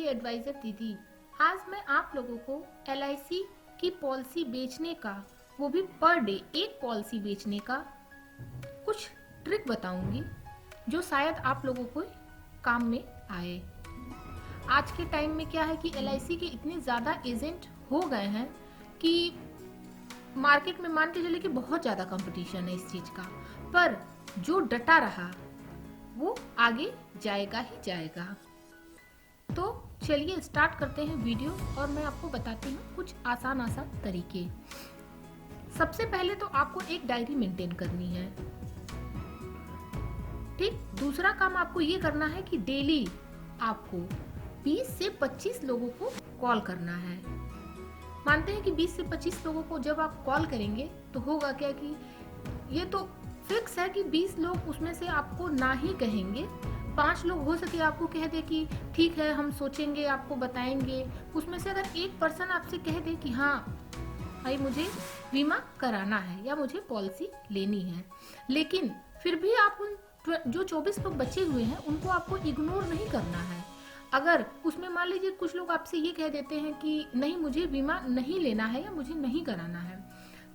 की एडवाइजर दीदी। आज मैं आप लोगों को LIC की पॉलिसी बेचने का, वो भी पर डे एक पॉलिसी बेचने का कुछ ट्रिक बताऊंगी जो शायद आप लोगों को काम में आए। आज के टाइम में क्या है कि LIC के इतने ज़्यादा एजेंट हो गए हैं कि मार्केट में मान के चले कि बहुत ज़्यादा कंपटीशन है इस चीज़ का, पर जो डटा रहा वो आगे जाएगा ही जाएगा। तो चलिए स्टार्ट करते हैं वीडियो और मैं आपको बताती हूँ कुछ आसान तरीके। सबसे पहले तो आपको एक डायरी मेंटेन करनी है, ठीक। दूसरा काम आपको ये करना है कि डेली आपको 20 से 25 लोगों को कॉल करना है। मानते हैं कि 20 से 25 लोगों को जब आप कॉल करेंगे तो होगा क्या कि ये तो फिक्स है कि 20 लोग उसमें से आपको ना ही कहेंगे। 5 लोग हो सके आपको कह दे कि ठीक है हम सोचेंगे, आपको बताएंगे। उसमें से अगर एक पर्सन आपसे कह दे कि हाँ भाई मुझे बीमा कराना है या मुझे पॉलिसी लेनी है, लेकिन फिर भी आप उन जो 24 लोग बचे हुए हैं उनको आपको इग्नोर नहीं करना है। अगर उसमें मान लीजिए कुछ लोग आपसे ये कह देते हैं कि नहीं मुझे बीमा नहीं लेना है या मुझे नहीं कराना है,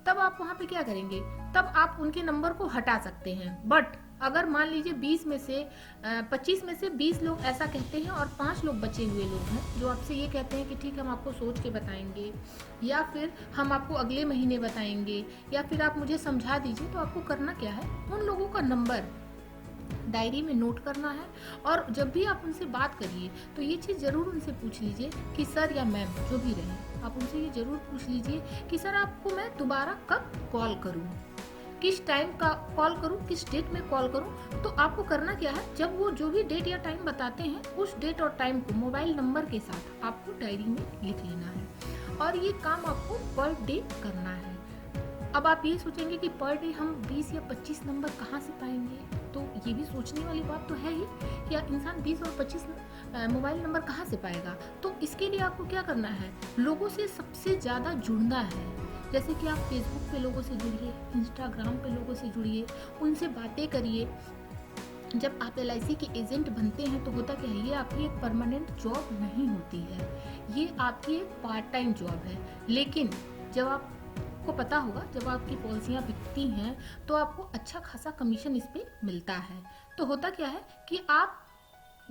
तब आप वहाँ पे क्या करेंगे? तब आप उनके नंबर को हटा सकते हैं। बट अगर मान लीजिए 25 में से 20 लोग ऐसा कहते हैं और 5 लोग बचे हुए लोग हैं जो आपसे ये कहते हैं कि ठीक हम आपको सोच के बताएंगे या फिर हम आपको अगले महीने बताएंगे या फिर आप मुझे समझा दीजिए, तो आपको करना क्या है? उन लोगों का नंबर डायरी में नोट करना है और जब भी आप उनसे बात करिए तो ये चीज़ ज़रूर उनसे पूछ लीजिए कि सर या मैम जो भी रहे, आप उनसे ये ज़रूर पूछ लीजिए कि सर आपको मैं दोबारा कब कॉल करूँ, किस टाइम का कॉल करूँ, किस डेट में कॉल करूँ। तो आपको करना क्या है, जब वो जो भी डेट या टाइम बताते हैं उस डेट और टाइम को मोबाइल नंबर के साथ आपको डायरी में लिख लेना है और ये काम आपको पर डे करना है। अब आप ये सोचेंगे कि पर डे हम 20 या 25 नंबर कहाँ से पाएंगे, तो ये भी सोचने वाली बात तो है ही कि इंसान 20 और 25 मोबाइल नंबर कहाँ से पाएगा। तो इसके लिए आपको क्या करना है, लोगों से सबसे ज़्यादा जुड़ना है। जैसे कि आप फेसबुक पे लोगों से जुड़िए, इंस्टाग्राम पे लोगों से जुड़िए, उनसे बातें करिए। जब आप LIC के एजेंट बनते हैं तो होता क्या है, ये आपकी एक परमानेंट जॉब नहीं होती है, ये आपकी एक पार्ट टाइम जॉब है। लेकिन जब आपको पता होगा, जब आपकी पॉलिसियाँ बिकती हैं तो आपको अच्छा खासा कमीशन इस पे मिलता है। तो होता क्या है कि आप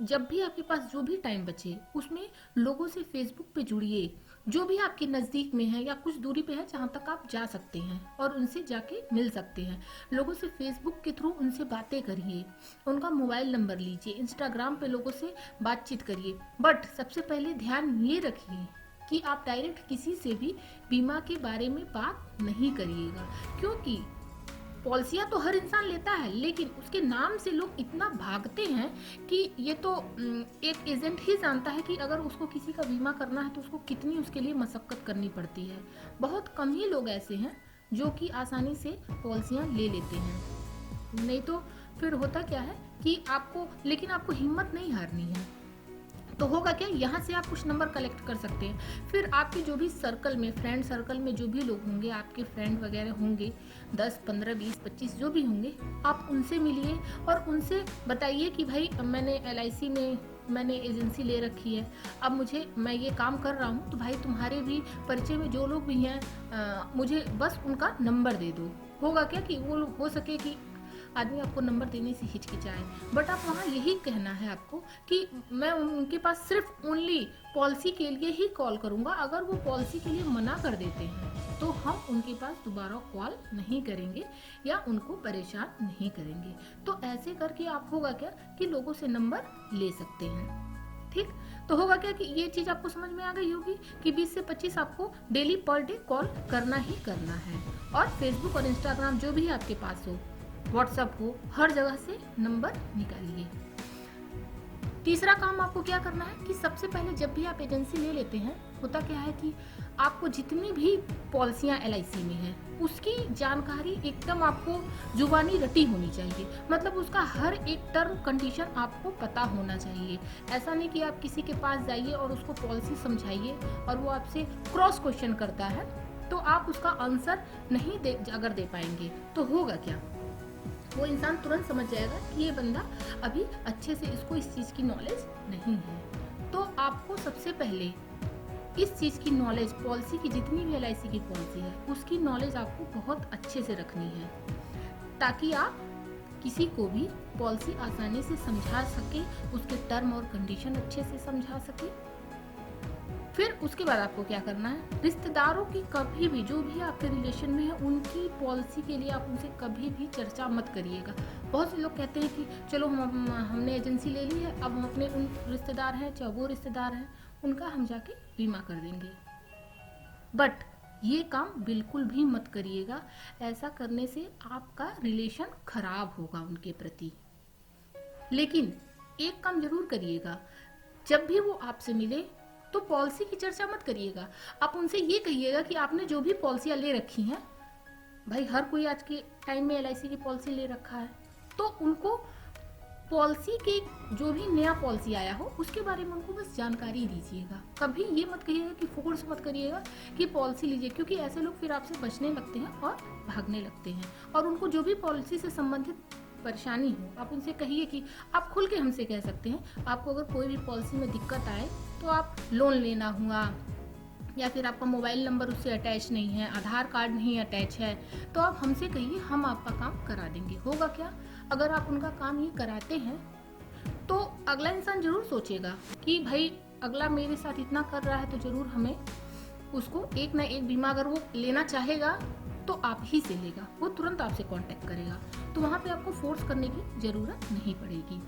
जब भी आपके पास जो भी टाइम बचे उसमें लोगों से फेसबुक पे जुड़िए, जो भी आपके नज़दीक में है या कुछ दूरी पे है जहाँ तक आप जा सकते हैं और उनसे जाके मिल सकते हैं। लोगों से फेसबुक के थ्रू उनसे बातें करिए, उनका मोबाइल नंबर लीजिए, इंस्टाग्राम पे लोगों से बातचीत करिए। बट सबसे पहले ध्यान ये रखिए कि आप डायरेक्ट किसी से भी बीमा के बारे में बात नहीं करिएगा, क्योंकि पॉलिसियाँ तो हर इंसान लेता है लेकिन उसके नाम से लोग इतना भागते हैं कि ये तो एक एजेंट ही जानता है कि अगर उसको किसी का बीमा करना है तो उसको कितनी उसके लिए मशक्कत करनी पड़ती है। बहुत कम ही लोग ऐसे हैं जो कि आसानी से पॉलिसियाँ ले लेते हैं। नहीं तो फिर होता क्या है कि लेकिन आपको हिम्मत नहीं हारनी है। तो होगा क्या, यहाँ से आप कुछ नंबर कलेक्ट कर सकते हैं। फिर आपके जो भी सर्कल में, फ्रेंड सर्कल में जो भी लोग होंगे, आपके फ्रेंड वगैरह होंगे 10, 15, 20, 25 जो भी होंगे, आप उनसे मिलिए और उनसे बताइए कि भाई मैंने LIC में मैंने एजेंसी ले रखी है, अब मैं ये काम कर रहा हूँ, तो भाई तुम्हारे भी परिचय में जो लोग भी हैं मुझे बस उनका नंबर दे दो। होगा क्या कि वो हो सके कि आदमी आपको नंबर देने से हिचकिचाए, बट आप वहाँ यही कहना है आपको कि मैं उनके पास सिर्फ ओनली पॉलिसी के लिए ही कॉल करूँगा। अगर वो पॉलिसी के लिए मना कर देते हैं तो हम उनके पास दोबारा कॉल नहीं करेंगे या उनको परेशान नहीं करेंगे। तो ऐसे करके आप होगा क्या कि लोगों से नंबर ले सकते हैं, ठीक। तो होगा क्या कि ये चीज़ आपको समझ में आ गई होगी कि 20 से 25 आपको डेली पर डे कॉल करना ही करना है। और फेसबुक और इंस्टाग्राम जो भी आपके पास हो, व्हाट्सएप हो, हर जगह से नंबर निकालिए। तीसरा काम आपको क्या करना है कि सबसे पहले जब भी आप एजेंसी ले लेते हैं, होता क्या है कि आपको जितनी भी पॉलिसियाँ LIC में हैं उसकी जानकारी एकदम आपको जुबानी रटी होनी चाहिए। मतलब उसका हर एक टर्म कंडीशन आपको पता होना चाहिए। ऐसा नहीं कि आप किसी के पास जाइए और उसको पॉलिसी समझाइए और वो आपसे क्रॉस क्वेश्चन करता है तो आप उसका आंसर नहीं अगर दे पाएंगे तो होगा क्या, वो इंसान तुरंत समझ जाएगा कि ये बंदा अभी अच्छे से, इसको इस चीज़ की नॉलेज नहीं है। तो आपको सबसे पहले इस चीज़ की नॉलेज, पॉलिसी की जितनी भी LIC की पॉलिसी है उसकी नॉलेज आपको बहुत अच्छे से रखनी है, ताकि आप किसी को भी पॉलिसी आसानी से समझा सके, उसके टर्म और कंडीशन अच्छे से समझा सके। फिर उसके बाद आपको क्या करना है, रिश्तेदारों की कभी भी, जो भी आपके रिलेशन में है, उनकी पॉलिसी के लिए आप उनसे कभी भी चर्चा मत करिएगा। बहुत से लोग कहते हैं कि चलो हमने एजेंसी ले ली है, अब हम अपने उन रिश्तेदार हैं, चाहे वो रिश्तेदार हैं, उनका हम जाके बीमा कर देंगे। बट ये काम बिल्कुल भी मत करिएगा। ऐसा करने से आपका रिलेशन खराब होगा उनके प्रति। लेकिन एक काम जरूर करिएगा, जब भी वो आपसे मिले तो पॉलिसी की चर्चा मत करिएगा। आप उनसे ये कहिएगा कि आपने जो भी पॉलिसियां ले रखी हैं, भाई हर कोई आज के टाइम में LIC की पॉलिसी ले रखा है, तो उनको पॉलिसी के जो भी नया पॉलिसी आया हो उसके बारे में उनको बस जानकारी दीजिएगा। कभी ये मत कहिएगा कि फोर्स मत करिएगा कि पॉलिसी लीजिए, क्योंकि ऐसे लोग फिर आपसे बचने लगते हैं और भागने लगते हैं। और उनको जो भी पॉलिसी से संबंधित परेशानी हो, आप उनसे कहिए कि आप खुल के हमसे कह सकते हैं, आपको अगर कोई भी पॉलिसी में दिक्कत आए तो आप लोन लेना हुआ, या फिर आपका मोबाइल नंबर उससे अटैच नहीं है, आधार कार्ड नहीं अटैच है, तो आप हमसे कहिए, हम आपका काम करा देंगे। होगा क्या, अगर आप उनका काम ये कराते हैं तो अगला इंसान जरूर सोचेगा कि भाई अगला मेरे साथ इतना कर रहा है तो जरूर हमें उसको एक ना एक बीमा अगर वो लेना चाहेगा तो आप ही से लेगा, वो तुरंत आपसे कांटेक्ट करेगा। तो वहाँ पे आपको फोर्स करने की जरूरत नहीं पड़ेगी।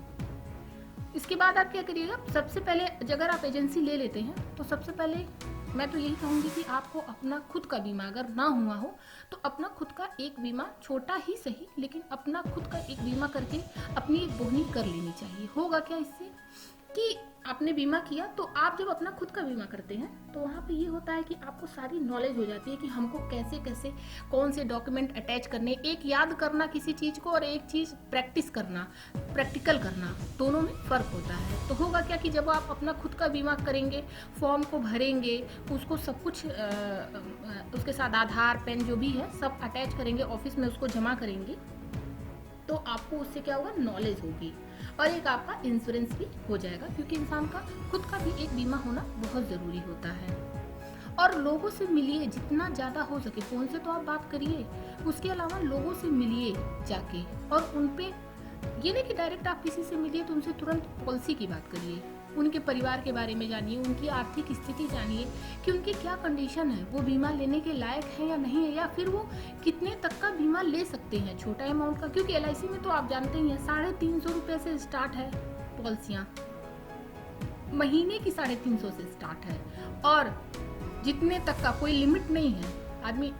इसके बाद आप क्या करिएगा, सबसे पहले अगर आप एजेंसी ले लेते हैं तो सबसे पहले मैं तो यही कहूँगी कि आपको अपना खुद का बीमा अगर ना हुआ हो तो अपना खुद का एक बीमा, छोटा ही सही लेकिन अपना खुद का एक बीमा करके अपनी एक बोहनी कर लेनी चाहिए। होगा क्या इससे कि आपने बीमा किया, तो आप जब अपना खुद का बीमा करते हैं तो वहाँ पे ये होता है कि आपको सारी नॉलेज हो जाती है कि हमको कैसे कैसे कौन से डॉक्यूमेंट अटैच करने। एक याद करना किसी चीज़ को और एक चीज़ प्रैक्टिस करना, प्रैक्टिकल करना, दोनों में फ़र्क होता है। तो होगा क्या कि जब आप अपना खुद का बीमा करेंगे, फॉर्म को भरेंगे, उसको सब कुछ उसके साथ आधार, पेन जो भी है सब अटैच करेंगे, ऑफिस में उसको जमा करेंगे, तो आपको उससे क्या होगा, नॉलेज होगी और एक आपका इंश्योरेंस भी हो जाएगा, क्योंकि इंसान का खुद का भी एक बीमा होना बहुत ज़रूरी होता है। और लोगों से मिलिए जितना ज़्यादा हो सके, फ़ोन से तो आप बात करिए, उसके अलावा लोगों से मिलिए जाके, और उन पे ये नहीं कि डायरेक्ट आप किसी से मिलिए तो उनसे तुरंत पॉलिसी की बात करिए, उनके परिवार के बारे में जानिए, उनकी आर्थिक स्थिति जानिए कि उनकी क्या कंडीशन है, वो बीमा लेने के लायक है या नहीं है, या फिर वो कितने तक का बीमा ले सकते हैं, छोटा अमाउंट का। क्योंकि LIC में तो आप जानते ही हैं 350 रुपये से स्टार्ट है पॉलिसियाँ, महीने की 350 से स्टार्ट है, और जितने तक का कोई लिमिट नहीं है। आदमी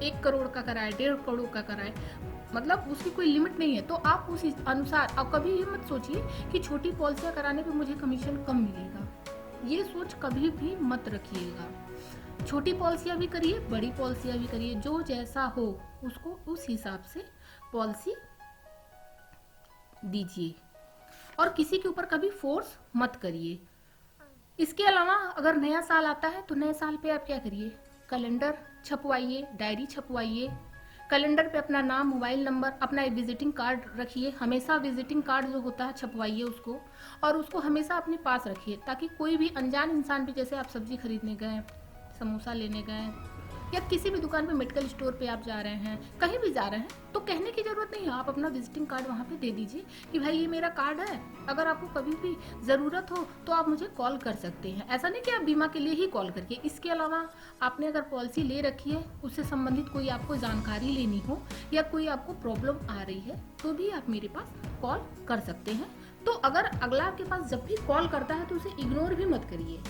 1 करोड़ का कराए, 1.5 करोड़ का कराए, मतलब उसकी कोई लिमिट नहीं है। तो आप उस अनुसार, अब कभी ये मत सोचिए कि छोटी पॉलिसियाँ कराने पे मुझे कमीशन कम मिलेगा, ये सोच कभी भी मत रखिएगा। छोटी पॉलिसियाँ भी करिए, बड़ी पॉलिसियाँ भी करिए, जो जैसा हो उसको उस हिसाब से पॉलिसी दीजिए और किसी के ऊपर कभी फोर्स मत करिए। इसके अलावा अगर नया साल आता है तो नए साल पे आप क्या करिए, कैलेंडर छपवाइए, डायरी छपवाइए, कैलेंडर पे अपना नाम, मोबाइल नंबर, अपना एक विजिटिंग कार्ड रखिए, हमेशा विजिटिंग कार्ड जो होता है छपवाइए उसको, और उसको हमेशा अपने पास रखिए, ताकि कोई भी अनजान इंसान भी, जैसे आप सब्जी खरीदने गए, समोसा लेने गए, या किसी भी दुकान पे, मेडिकल स्टोर पे आप जा रहे हैं, कहीं भी जा रहे हैं, तो कहने की ज़रूरत नहीं है, आप अपना विजिटिंग कार्ड वहाँ पे दे दीजिए कि भाई ये मेरा कार्ड है, अगर आपको कभी भी ज़रूरत हो तो आप मुझे कॉल कर सकते हैं। ऐसा नहीं कि आप बीमा के लिए ही कॉल करिए, इसके अलावा आपने अगर पॉलिसी ले रखी है, उससे संबंधित कोई आपको जानकारी लेनी हो या कोई आपको प्रॉब्लम आ रही है, तो भी आप मेरे पास कॉल कर सकते हैं। तो अगर अगला आपके पास जब भी कॉल करता है तो उसे इग्नोर भी मत करिए।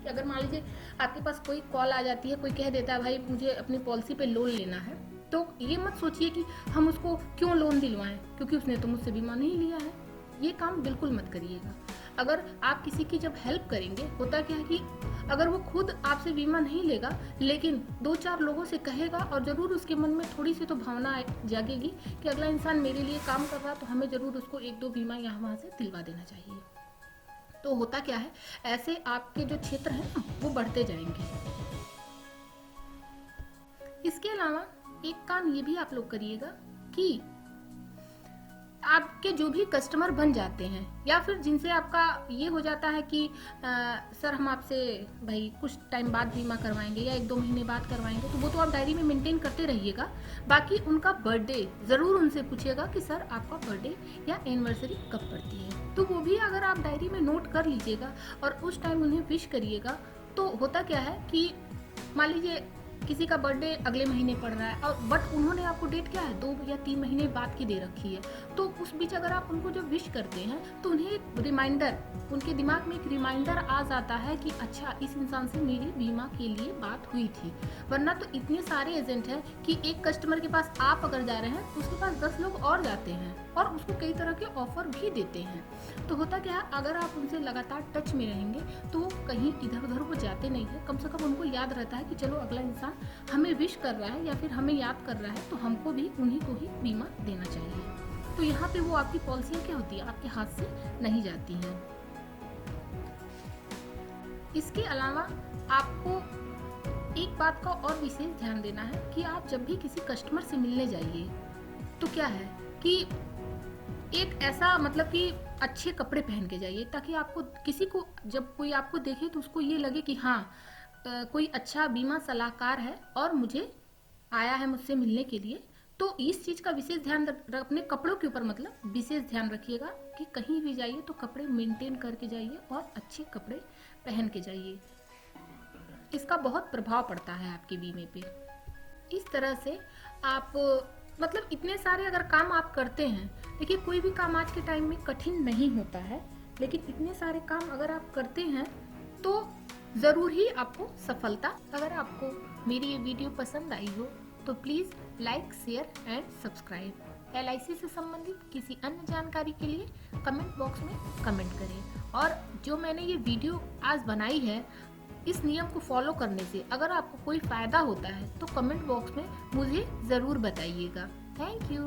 कि अगर मान लीजिए आपके पास कोई कॉल आ जाती है, कोई कह देता है भाई मुझे अपनी पॉलिसी पे लोन लेना है, तो ये मत सोचिए कि हम उसको क्यों लोन दिलवाएं, क्योंकि उसने तो मुझसे बीमा नहीं लिया है। ये काम बिल्कुल मत करिएगा। अगर आप किसी की जब हेल्प करेंगे, होता क्या है कि अगर वो खुद आपसे बीमा नहीं लेगा, लेकिन 2-4 लोगों से कहेगा, और ज़रूर उसके मन में थोड़ी सी तो भावना जागेगी कि अगला इंसान मेरे लिए काम कर रहा, तो हमें ज़रूर उसको 1-2 बीमा यहाँ वहाँ से दिलवा देना चाहिए। तो होता क्या है, ऐसे आपके जो क्षेत्र हैं ना वो बढ़ते जाएंगे। इसके अलावा एक काम ये भी आप लोग करिएगा कि आप आपके जो भी कस्टमर बन जाते हैं या फिर जिनसे आपका ये हो जाता है कि सर हम आपसे भाई कुछ टाइम बाद बीमा करवाएंगे या 1-2 महीने बाद करवाएंगे, तो वो तो आप डायरी में मेंटेन करते रहिएगा। बाकी उनका बर्थडे ज़रूर उनसे पूछिएगा कि सर आपका बर्थडे या एनिवर्सरी कब पड़ती है, तो वो भी अगर आप डायरी में नोट कर लीजिएगा और उस टाइम उन्हें विश करिएगा। तो होता क्या है कि मान लीजिए किसी का बर्थडे अगले महीने पड़ रहा है और बट उन्होंने आपको डेट क्या है 2 या 3 महीने बाद की दे रखी है, तो उस बीच अगर आप उनको जब विश करते हैं तो उन्हें एक रिमाइंडर, उनके दिमाग में एक रिमाइंडर आ जाता है कि अच्छा इस इंसान से मेरी बीमा के लिए बात हुई थी। वरना तो इतने सारे एजेंट हैं कि एक कस्टमर के पास आप अगर जा रहे हैं तो उसके पास 10 लोग और जाते हैं और उसको कई तरह के ऑफर भी देते हैं। तो होता क्या है, अगर आप उनसे लगातार टच में रहेंगे तो कहीं इधर उधर वो जाते नहीं है, कम से कम उनको याद रहता है कि चलो अगला इंसान हमें विश कर रहा है या फिर हमें याद कर रहा है तो हमको भी उन्हीं को ही बीमा देना चाहिए। तो यहाँ पे वो आपकी पॉलिसियाँ क्या होती है, आपके हाथ से नहीं जाती हैं। इसके अलावा आपको एक बात का और विशेष ध्यान देना है कि आप जब भी किसी कस्टमर से मिलने जाइए तो क्या है कि एक ऐसा मतलब कि अच्छे कपड़े पहन के जाइए, ताकि आपको किसी को जब कोई आपको देखे तो उसको ये लगे कि हाँ कोई अच्छा बीमा सलाहकार है और मुझे आया है मुझसे मिलने के लिए। तो इस चीज़ का विशेष ध्यान अपने कपड़ों के ऊपर मतलब विशेष ध्यान रखिएगा कि कहीं भी जाइए तो कपड़े मेंटेन करके जाइए और अच्छे कपड़े पहन के जाइए। इसका बहुत प्रभाव पड़ता है आपके बीमे पे। इस तरह से आप मतलब इतने सारे अगर काम आप करते हैं, देखिए कोई भी काम आज के टाइम में कठिन नहीं होता है, लेकिन इतने सारे काम अगर आप करते हैं तो ज़रूर ही आपको सफलता। अगर आपको मेरी ये वीडियो पसंद आई हो तो please like, share and subscribe. LIC से संबंधित किसी अन्य जानकारी के लिए कमेंट बॉक्स में कमेंट करें। और जो मैंने ये वीडियो आज बनाई है, इस नियम को फॉलो करने से अगर आपको कोई फ़ायदा होता है तो कमेंट बॉक्स में मुझे ज़रूर बताइएगा। Thank you.